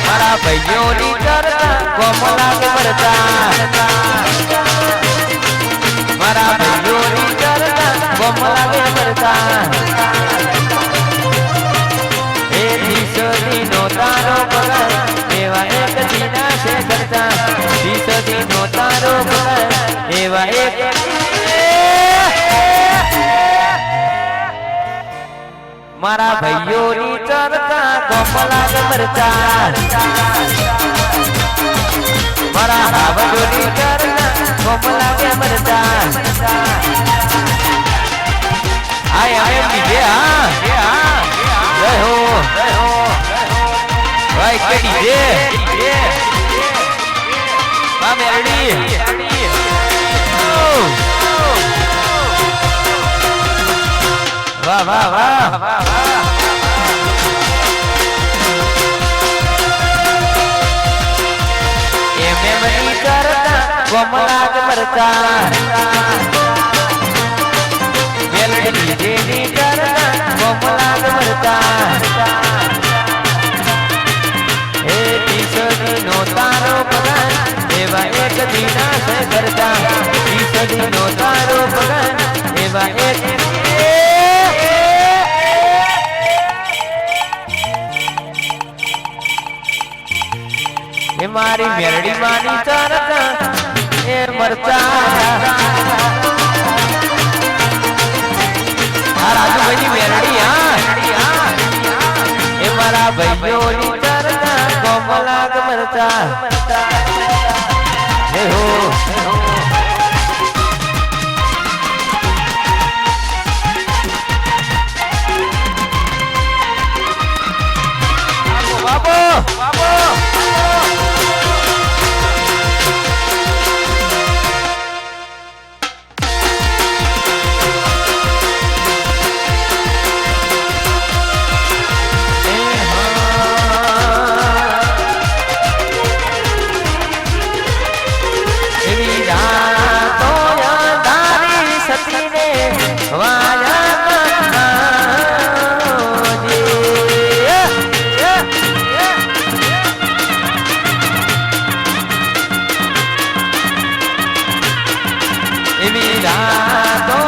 મારા ભાઈઓની ચરતા કોમલા કરતા મારા ભાઈઓની ચરતા કોમલા કરતા એ દિશોની નો તારો પગાર એવા એક દીના છે કરતા દિશોની નો તારો પગાર એવા એક મારા ભાઈઓની ચરતા કોમલા મરતા મારા ભાઈઓની ચરતા કોમલા મરતા આય બીજે હા જય હો ભાઈ કે ડીજે હા મેરડી વાહ વાહ વાહ એમની કરતા કોમલા મરતા મેલડી જેની કરતા કોમલા મરતા હે ટીસડી નો તારો પગાર એવા એક દીના છે કરતા ટીસડી નો તારો પગાર એવા એક એ મારી મેરડી માની ચરતા એ મરતા આ રાજુભાઈની મેરડી હા એ મારા ભાઈઓની ચરતા કોમલા મરતા હે હો બાબો બાબો એવી રાતો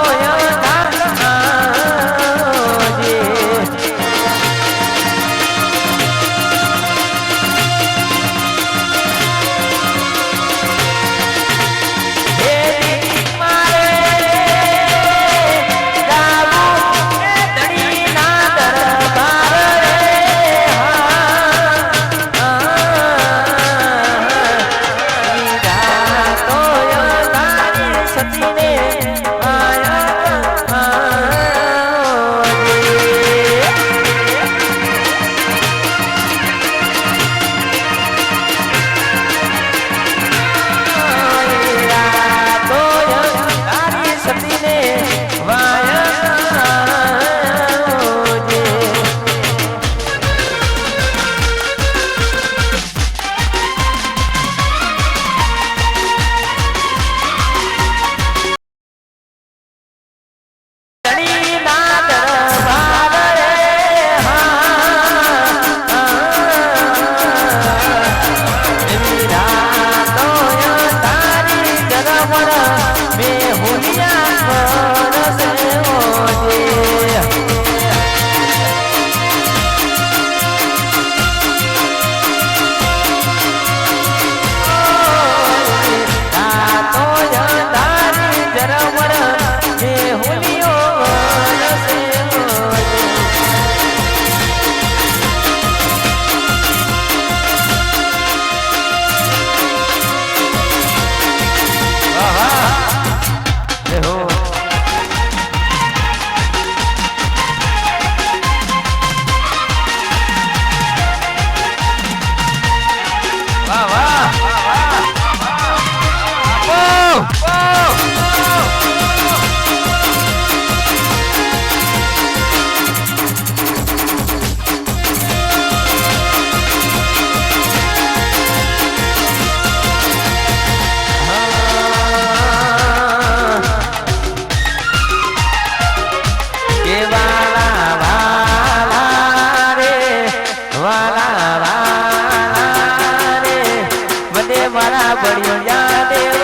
बढ़िया देव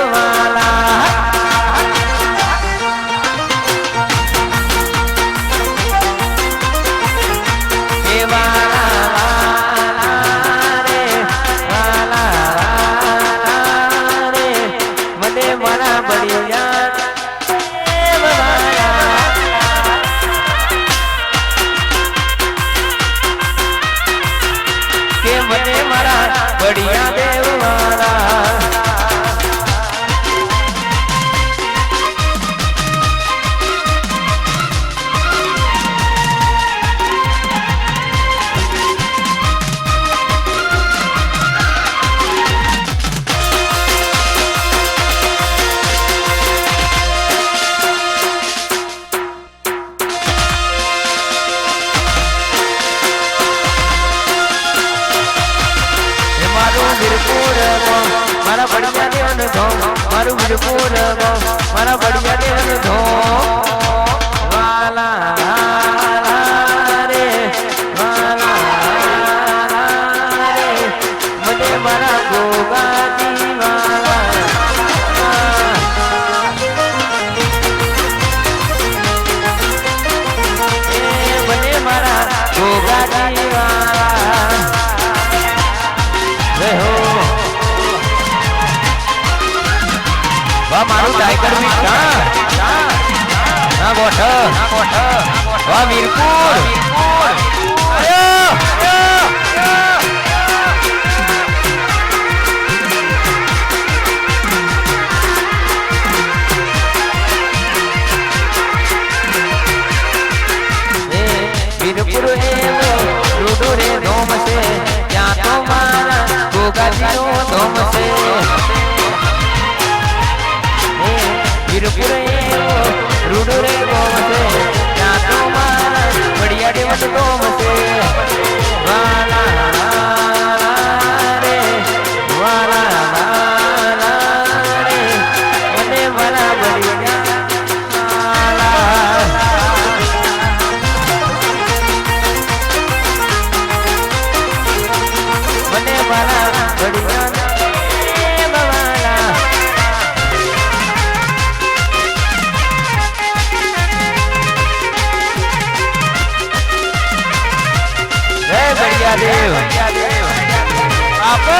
मारा बढ़िया देवन धो मारू वीरपुर मारा बढ़िया देवन धो वाला रे वाला रे मने मारा गोगा दीवाला मने मारा गोगा दीवाला रे हो वाह मारू टाइगर भी ना गोठ वाह वीरपुर वीरपुर लूडो रे धोम से क्या तो मारा गोगा जीरो धोम से वीरपुर रूडो रे गोम से क्या तो मारा बढ़िया देवन गोम से वाला रे वाला रे मने वाला बढ़िया मने वाला बढ़िया દેવ આપો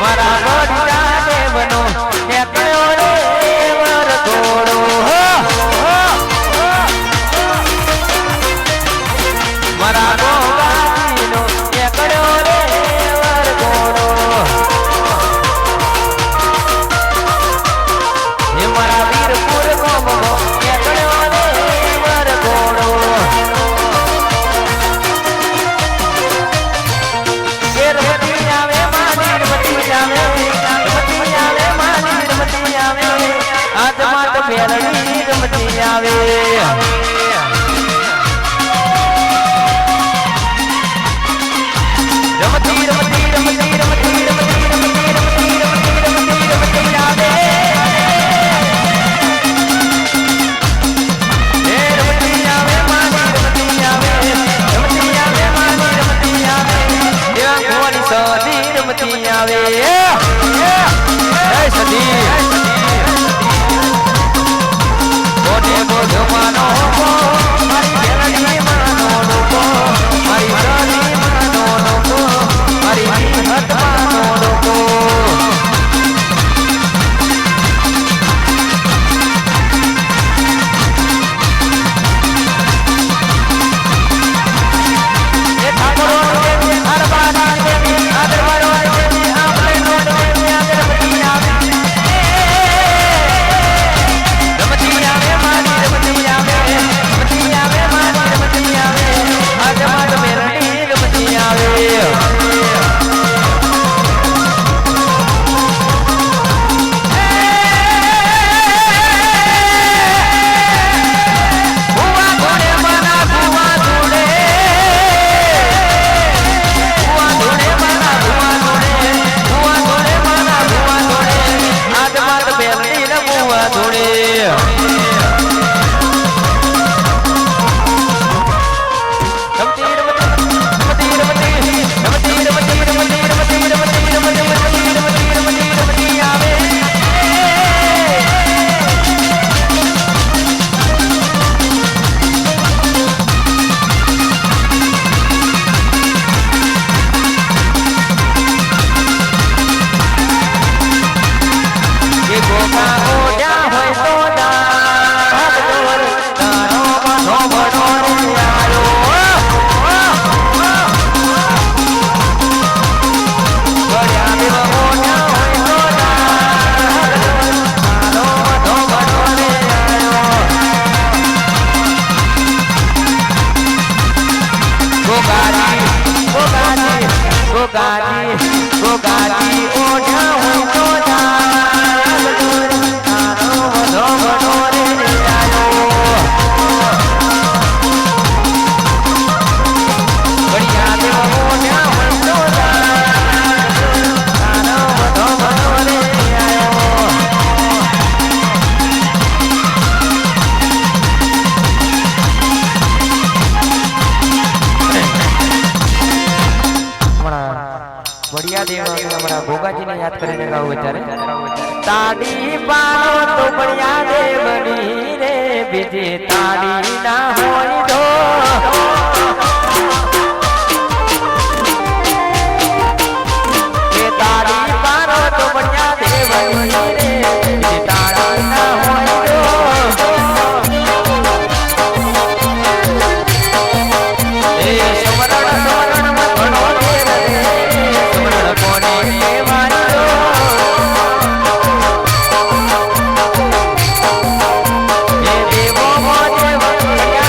મારા ગોડિયા દેવનો એકલો રે વરઘોડો મારા ગોગાજીનો એકલો રે વરઘોડો હે મારા વીરપુર ગોમનો એકલો રે વરઘોડો ગેરવતી આવે આત્મા તો મેલડી રમતી આવે રમતી રમતી રમતી રમતી રમતી રમતી રમતી રમતી રમતી આવે હે રમતી આવે માની રમતી આવે રમતી આવે માની રમતી આવે દેવા ભવાની સદી રમતી આવે જય સદી બોને બોધો માનો મારી મેલડી માનો લોકો મારી સદી માનો લોકો મારી હત માનો લોકો એ ઠાકોરો દેવી હરબાના દેવી આદરવારો દેવી આપણે નોટ દેવી અગરબત્તી આવે રમતી આવે મારી રમતી આવે રમતી આવે મારી રમતી આવે આત્મા તો મેલડી રમતી આવે ભુવા ઘોડે માના ભુવા ઘોડે ભુવા ઘોડે માના ભુવા ઘોડે ભુવા ઘોડે માના ભુવા ઘોડે આત્મા તો મેલડી ને ભુવા ઘોડે રમતી રમતી રમતી રમતી રમતી રમતી રમતી રમતી રમતી રમતી રમતી રમતી રમતી આવે કે ગોગા ગોડ્યા હોય તો દાગ દોર તારો મનો બનો રે આયો ગોડ્યા દેવ ગોડ્યા હોય તો દાગ દોર તારો મનો બનો રે આયો ગોગાજી ગોગાજી ગોગાજી ગોગાજી ઓઢ્યા હોય તો દાગ દોર તારો મનો બનો રે આયો ગોડિયા દેવ ઓઢ્યા હોય તો દાગ તારો મનો બનો રે આયો बढ़िया देव हमारा भोगाजी ने याद करने का विचार ताड़ी पानो तो बढ़िया देवनी रे बीजे ताड़ी ना होई दो के ताड़ी पानो तो बढ़िया देवनी रे बीजे ताड़ी ना होई दो ए समरण समरण मत भणो रे समरण कोने मारियो ए देवो मोने बढ़िया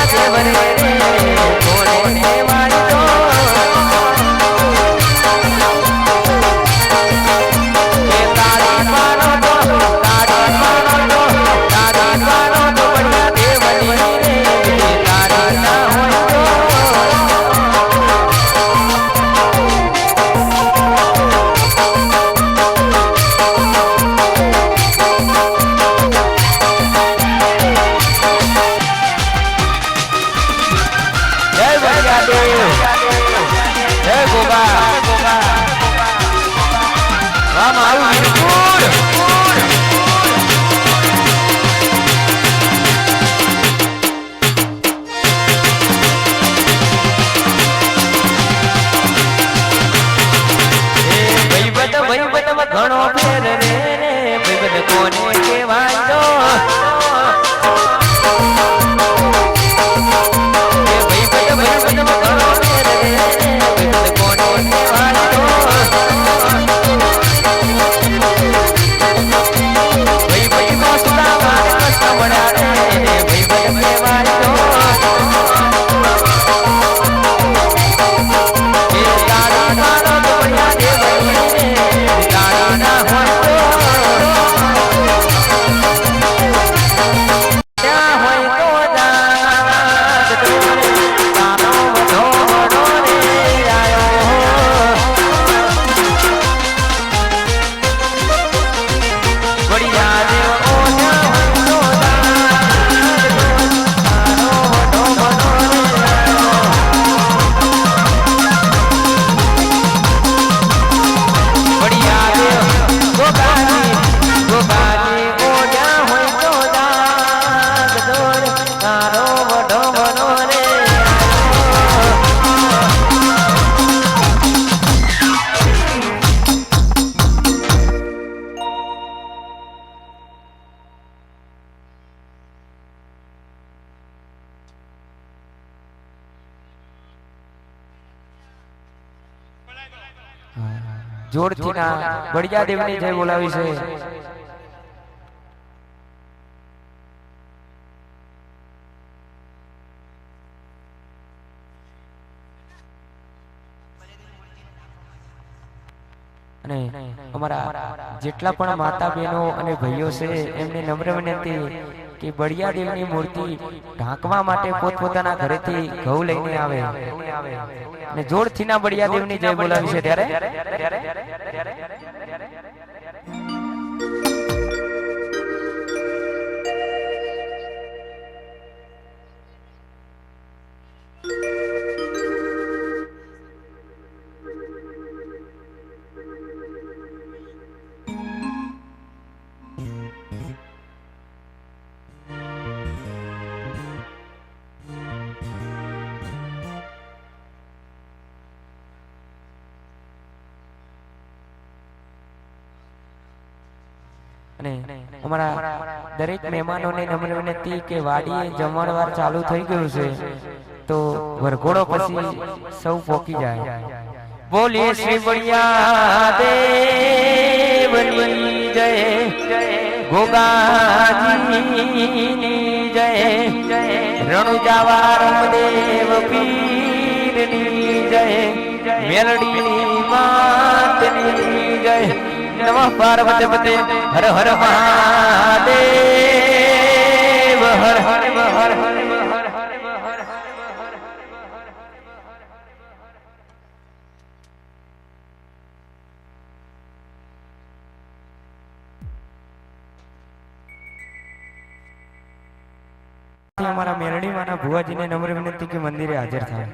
જોરથી ના બળિયા દેવની જય બોલાવી છે. અને અમારા જેટલા પણ માતા બહેનો અને ભાઈઓ છે એમને નમ્ર વિનંતી કે બળિયા દેવની મૂર્તિ ઢાંકવા માટે પોતપોતાના ઘરેથી ઘઉં લઈને આવે અને જોરથી ના બળિયા દેવની જય બોલાવી છે ત્યારે અને અમારા દરેક મહેમાનોને નમ્ર વિનંતી કે વાડીએ જમણવાર ચાલુ થઈ ગયું છે તો વરઘોડો પછી સૌ પોકી જાય. બોલીએ શ્રી બળિયા દેવની જય, ગોગાજીની જય, રણુજાવા રામદેવ પીરની જય, મેલડીની માતની જય. નમઃ પાર્વતી પતે હર હર મહાદેવ હર હર હર હર. અમારા મેરડીમાંના ભુવાજીને નમ્ર વિનંતી કે મંદિરે હાજર થાય.